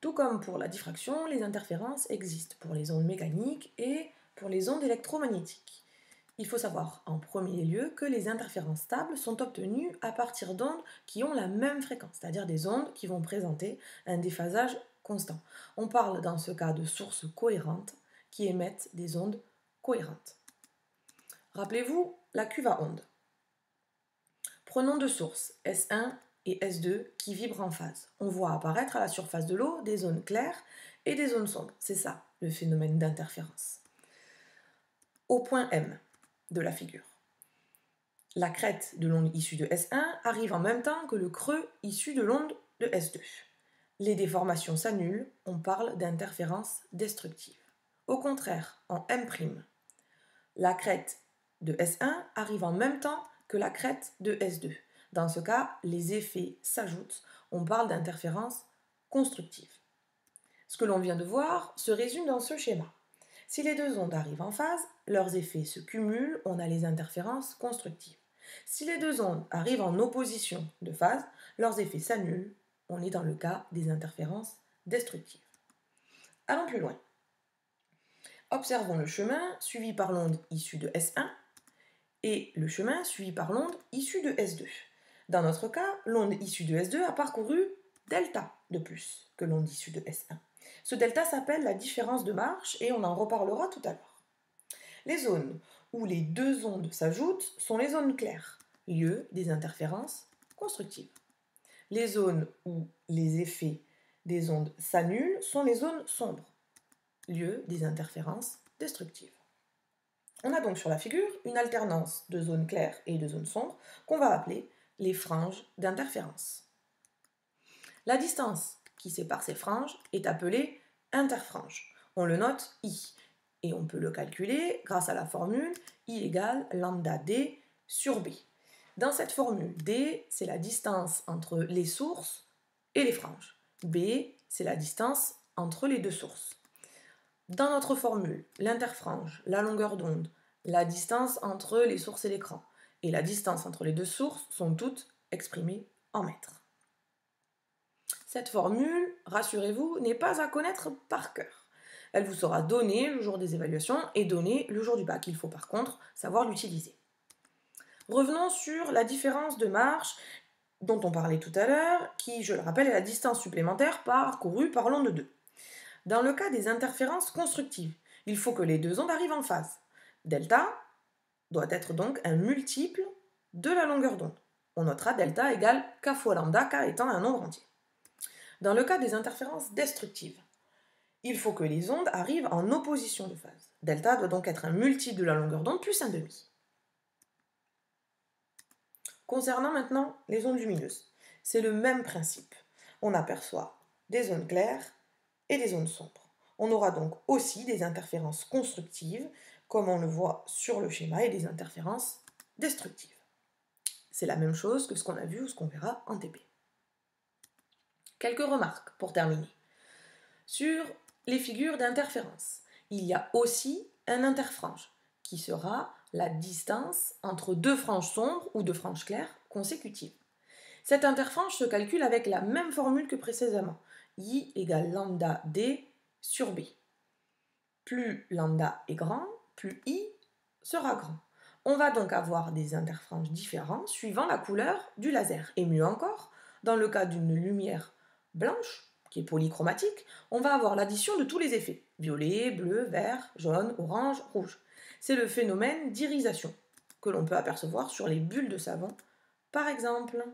Tout comme pour la diffraction, les interférences existent pour les ondes mécaniques et pour les ondes électromagnétiques. Il faut savoir en premier lieu que les interférences stables sont obtenues à partir d'ondes qui ont la même fréquence, c'est-à-dire des ondes qui vont présenter un déphasage constant. On parle dans ce cas de sources cohérentes qui émettent des ondes cohérentes. Rappelez-vous la cuve à ondes. Prenons deux sources, S1 et S2, qui vibrent en phase. On voit apparaître à la surface de l'eau des zones claires et des zones sombres. C'est ça, le phénomène d'interférence. Au point M de la figure, la crête de l'onde issue de S1 arrive en même temps que le creux issu de l'onde de S2. Les déformations s'annulent, on parle d'interférence destructive. Au contraire, en M', la crête de S1 arrive en même temps que la crête de S2. Dans ce cas, les effets s'ajoutent, on parle d'interférence constructive. Ce que l'on vient de voir se résume dans ce schéma. Si les deux ondes arrivent en phase, leurs effets se cumulent, on a les interférences constructives. Si les deux ondes arrivent en opposition de phase, leurs effets s'annulent, on est dans le cas des interférences destructives. Allons plus loin. Observons le chemin suivi par l'onde issue de S1 et le chemin suivi par l'onde issue de S2. Dans notre cas, l'onde issue de S2 a parcouru delta de plus que l'onde issue de S1. Ce delta s'appelle la différence de marche et on en reparlera tout à l'heure. Les zones où les deux ondes s'ajoutent sont les zones claires, lieu des interférences constructives. Les zones où les effets des ondes s'annulent sont les zones sombres, lieu des interférences destructives. On a donc sur la figure une alternance de zones claires et de zones sombres qu'on va appeler les franges d'interférence. La distance qui sépare ces franges est appelée interfrange. On le note I et on peut le calculer grâce à la formule I égale lambda D sur B. Dans cette formule, D, c'est la distance entre les sources et les franges. B, c'est la distance entre les deux sources. Dans notre formule, l'interfrange, la longueur d'onde, la distance entre les sources et l'écran et la distance entre les deux sources sont toutes exprimées en mètres. Cette formule, rassurez-vous, n'est pas à connaître par cœur. Elle vous sera donnée le jour des évaluations et donnée le jour du bac. Il faut par contre savoir l'utiliser. Revenons sur la différence de marche dont on parlait tout à l'heure, qui, je le rappelle, est la distance supplémentaire parcourue par l'onde 2. Dans le cas des interférences constructives, il faut que les deux ondes arrivent en phase. Delta doit être donc un multiple de la longueur d'onde. On notera delta égale k fois lambda, k étant un nombre entier. Dans le cas des interférences destructives, il faut que les ondes arrivent en opposition de phase. Delta doit donc être un multiple de la longueur d'onde plus un demi. Concernant maintenant les ondes lumineuses, c'est le même principe. On aperçoit des zones claires et des zones sombres. On aura donc aussi des interférences constructives, comme on le voit sur le schéma, et des interférences destructives. C'est la même chose que ce qu'on a vu ou ce qu'on verra en TP. Quelques remarques pour terminer. Sur les figures d'interférence, il y a aussi un interfrange, qui sera la distance entre deux franges sombres ou deux franges claires consécutives. Cette interfrange se calcule avec la même formule que précédemment, I égale lambda D sur B. Plus lambda est grand, plus I sera grand. On va donc avoir des interfranges différents suivant la couleur du laser. Et mieux encore, dans le cas d'une lumière blanche, qui est polychromatique, on va avoir l'addition de tous les effets. Violet, bleu, vert, jaune, orange, rouge. C'est le phénomène d'irisation que l'on peut apercevoir sur les bulles de savon, par exemple.